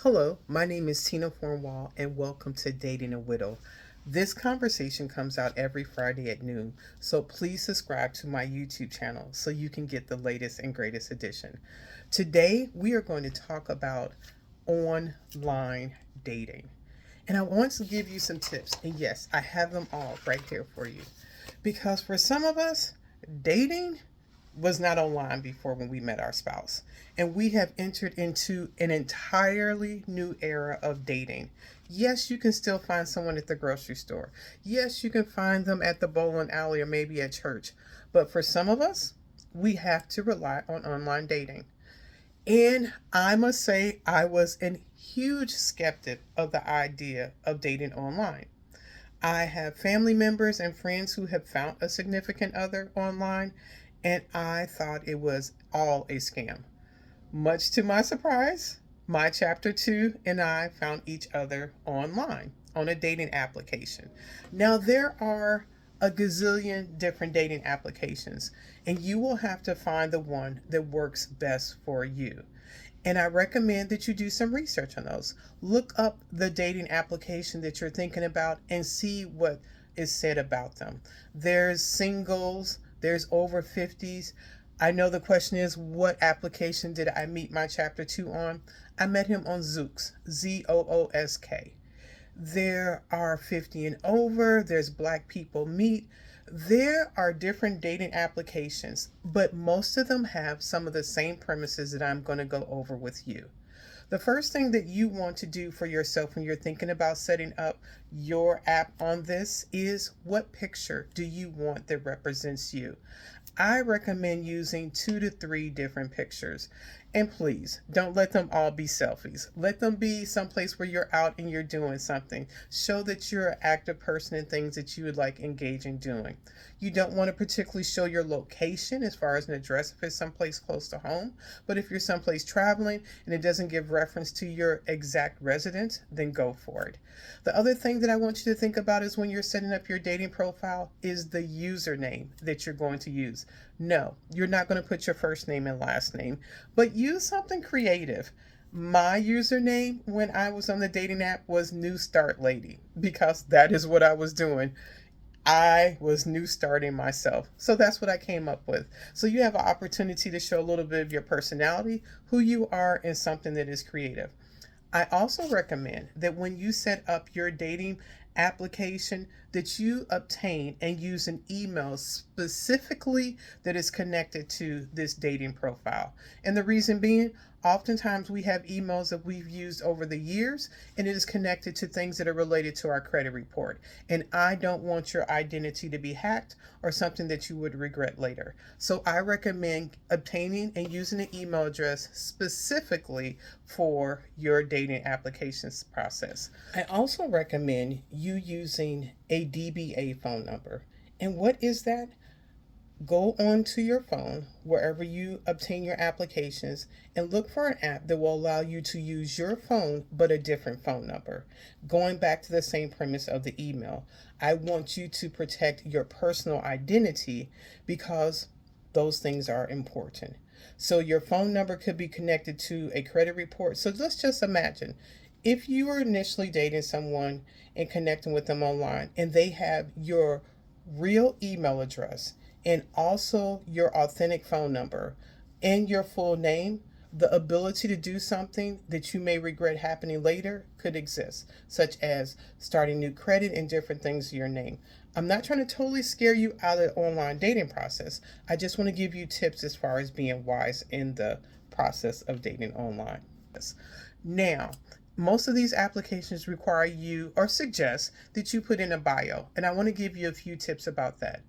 Hello, my name is Tina Fornwald, and welcome to Dating a Widow. This conversation comes out every Friday at noon, so please subscribe to my YouTube channel so you can get the latest and greatest edition. Today, we are going to talk about online dating. And I want to give you some tips, and yes, I have them all right here for you. Because for some of us, dating was not online before when we met our spouse. And we have entered into an entirely new era of dating. Yes, you can still find someone at the grocery store. Yes, you can find them at the bowling alley or maybe at church. But for some of us, we have to rely on online dating. And I must say, I was a huge skeptic of the idea of dating online. I have family members and friends who have found a significant other online, and I thought it was all a scam. Much to my surprise, my chapter 2 and I found each other online on a dating application. Now, there are a gazillion different dating applications, and you will have to find the one that works best for you. And I recommend that you do some research on those. Look up the dating application that you're thinking about and see what is said about them. There's singles, there's over 50s. I know the question is, what application did I meet my chapter 2 on? I met him on Zooks, Zoosk. There are 50 and over, there's Black People Meet. There are different dating applications, but most of them have some of the same premises that I'm going to go over with you. The first thing that you want to do for yourself when you're thinking about setting up your app on this is, what picture do you want that represents you? I recommend using 2 to 3 different pictures. And please, don't let them all be selfies. Let them be someplace where you're out and you're doing something. Show that you're an active person in things that you would like engage in doing. You don't want to particularly show your location as far as an address if it's someplace close to home. But if you're someplace traveling and it doesn't give reference to your exact residence, then go for it. The other thing that I want you to think about is, when you're setting up your dating profile, is the username that you're going to use. No, you're not going to put your first name and last name, but use something creative. My username when I was on the dating app was New Start Lady, because that is what I was doing. I was new starting myself. So that's what I came up with. So you have an opportunity to show a little bit of your personality, who you are, and something that is creative. I also recommend that when you set up your dating application, that you obtain and use an email specifically that is connected to this dating profile. And the reason being, oftentimes we have emails that we've used over the years, and it is connected to things that are related to our credit report. And I don't want your identity to be hacked or something that you would regret later. So I recommend obtaining and using an email address specifically for your dating applications process. I also recommend you using a DBA phone number. And what is that? Go onto your phone, wherever you obtain your applications, and look for an app that will allow you to use your phone but a different phone number. Going back to the same premise of the email, I want you to protect your personal identity because those things are important. So your phone number could be connected to a credit report. So let's just imagine, if you were initially dating someone and connecting with them online, and they have your real email address and also your authentic phone number and your full name, the ability to do something that you may regret happening later could exist, such as starting new credit and different things to your name. I'm not trying to totally scare you out of the online dating process. I just want to give you tips as far as being wise in the process of dating online. Now, most of these applications require you, or suggest that you put in a bio, and I want to give you a few tips about that.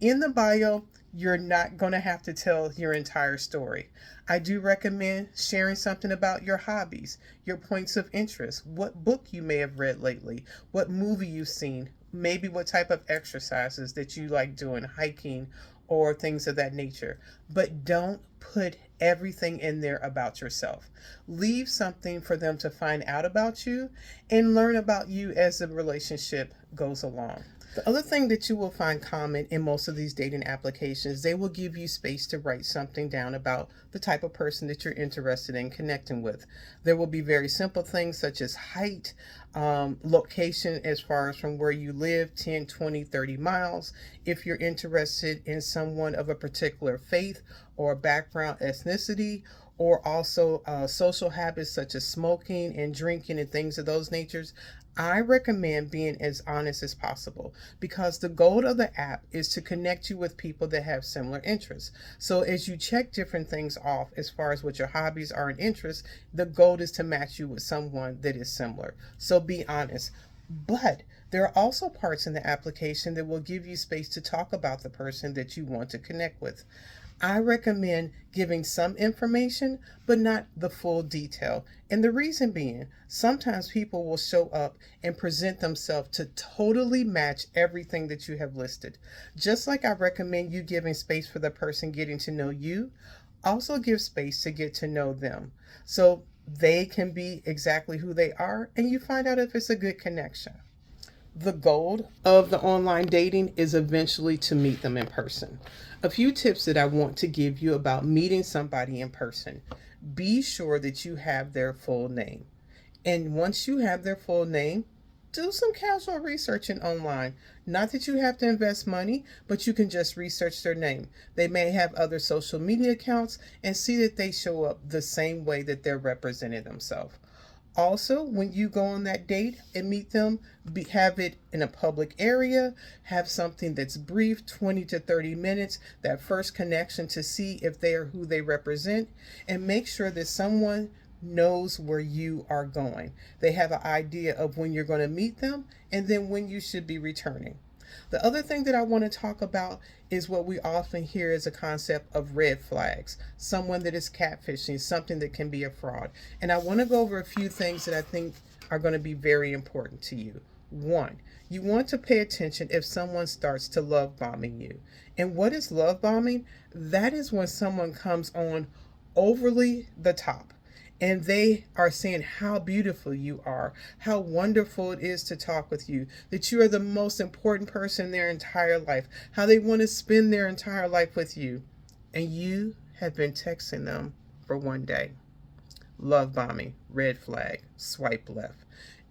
In the bio, you're not going to have to tell your entire story. I do recommend sharing something about your hobbies, your points of interest, what book you may have read lately, what movie you've seen, maybe what type of exercises that you like doing, hiking, or things of that nature. But don't put everything in there about yourself. Leave something for them to find out about you and learn about you as the relationship goes along. The other thing that you will find common in most of these dating applications, they will give you space to write something down about the type of person that you're interested in connecting with. There will be very simple things such as height, location as far as from where you live, 10, 20, 30 miles. If you're interested in someone of a particular faith or background, ethnicity, or also social habits such as smoking and drinking and things of those natures, I recommend being as honest as possible because the goal of the app is to connect you with people that have similar interests. So as you check different things off as far as what your hobbies are and interests, the goal is to match you with someone that is similar. So be honest. But there are also parts in the application that will give you space to talk about the person that you want to connect with. I recommend giving some information, but not the full detail. And the reason being, sometimes people will show up and present themselves to totally match everything that you have listed. Just like I recommend you giving space for the person getting to know you, also give space to get to know them. So they can be exactly who they are and you find out if it's a good connection. The goal of the online dating is eventually to meet them in person. A few tips that I want to give you about meeting somebody in person. Be sure that you have their full name. And once you have their full name, do some casual researching online. Not that you have to invest money, but you can just research their name. They may have other social media accounts and see that they show up the same way that they're representing themselves. Also, when you go on that date and meet them, have it in a public area, have something that's brief, 20 to 30 minutes, that first connection to see if they are who they represent, and make sure that someone knows where you are going. They have an idea of when you're going to meet them and then when you should be returning. The other thing that I want to talk about is what we often hear as a concept of red flags, someone that is catfishing, something that can be a fraud. And I want to go over a few things that I think are going to be very important to you. One, you want to pay attention if someone starts to love bombing you. And what is love bombing? That is when someone comes on overly the top and they are saying how beautiful you are, how wonderful it is to talk with you, that you are the most important person in their entire life, how they want to spend their entire life with you, and you have been texting them for one day. Love bombing, red flag, swipe left.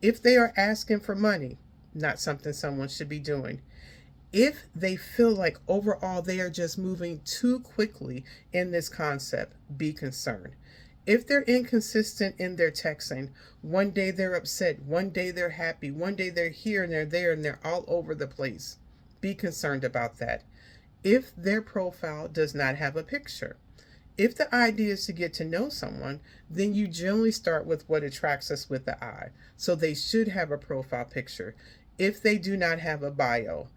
If they are asking for money, not something someone should be doing. If they feel like overall they are just moving too quickly in this concept, be concerned. If they're inconsistent in their texting, one day they're upset, one day they're happy, one day they're here and they're there and they're all over the place, be concerned about that. If their profile does not have a picture, if the idea is to get to know someone, then you generally start with what attracts us with the eye. So they should have a profile picture. If they do not have a bio,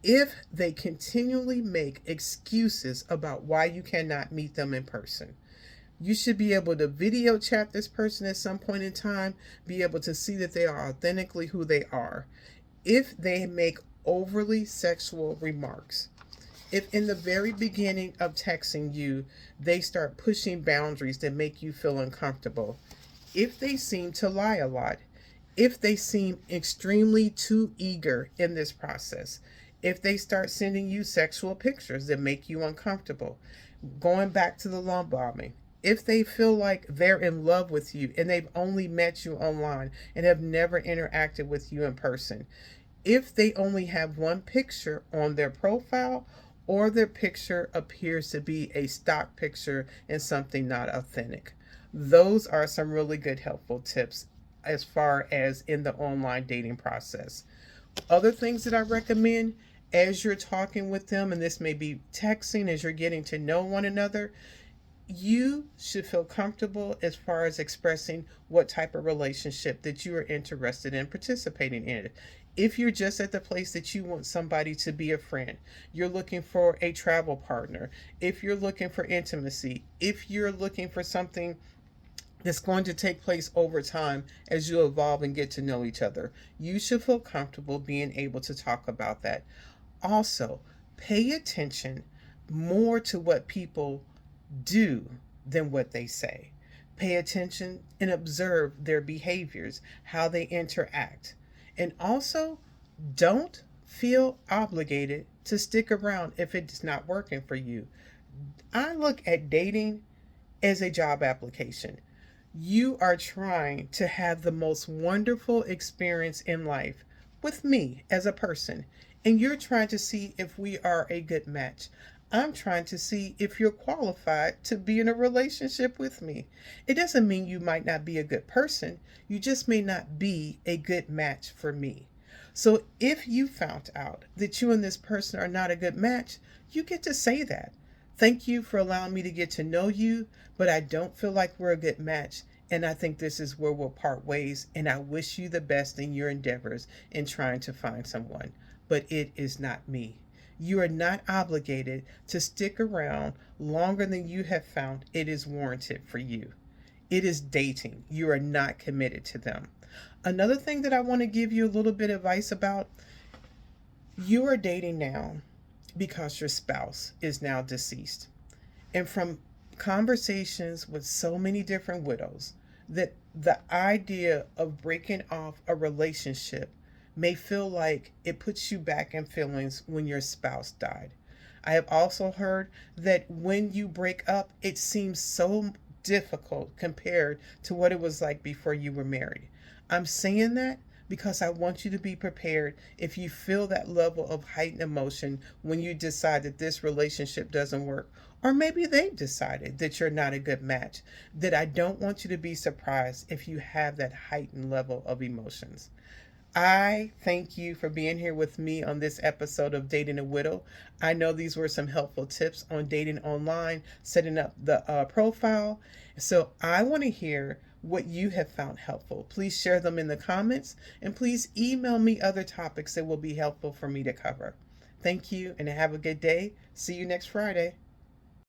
if they continually make excuses about why you cannot meet them in person, you should be able to video chat this person at some point in time, be able to see that they are authentically who they are. If they make overly sexual remarks, if in the very beginning of texting you, they start pushing boundaries that make you feel uncomfortable, if they seem to lie a lot, if they seem extremely too eager in this process, if they start sending you sexual pictures that make you uncomfortable, going back to the love bombing, if they feel like they're in love with you and they've only met you online and have never interacted with you in person, if they only have one picture on their profile or their picture appears to be a stock picture and something not authentic. Those are some really good helpful tips as far as in the online dating process. Other things that I recommend as you're talking with them, and this may be texting as you're getting to know one another, you should feel comfortable as far as expressing what type of relationship that you are interested in participating in. If you're just at the place that you want somebody to be a friend, you're looking for a travel partner, if you're looking for intimacy, if you're looking for something that's going to take place over time as you evolve and get to know each other, you should feel comfortable being able to talk about that. Also, pay attention more to what people do than what they say. Pay attention and observe their behaviors, how they interact. And also, don't feel obligated to stick around if it's not working for you. I look at dating as a job application. You are trying to have the most wonderful experience in life with me as a person, and you're trying to see if we are a good match. I'm trying to see if you're qualified to be in a relationship with me. It doesn't mean you might not be a good person, you just may not be a good match for me. So if you found out that you and this person are not a good match, you get to say that. Thank you for allowing me to get to know you, but I don't feel like we're a good match. And I think this is where we'll part ways. And I wish you the best in your endeavors in trying to find someone. But it is not me. You are not obligated to stick around longer than you have found it is warranted for you. It is dating. You are not committed to them. Another thing that I want to give you a little bit of advice about, you are dating now because your spouse is now deceased. And from conversations with so many different widows, that the idea of breaking off a relationship may feel like it puts you back in feelings when your spouse died. I have also heard that when you break up, it seems so difficult compared to what it was like before you were married. I'm saying that because I want you to be prepared if you feel that level of heightened emotion when you decide that this relationship doesn't work. Or maybe they've decided that you're not a good match. That I don't want you to be surprised if you have that heightened level of emotions. I thank you for being here with me on this episode of Dating a Widow. I know these were some helpful tips on dating online, setting up the profile. So I want to hear what you have found helpful. Please share them in the comments and please email me other topics that will be helpful for me to cover. Thank you and have a good day. See you next Friday.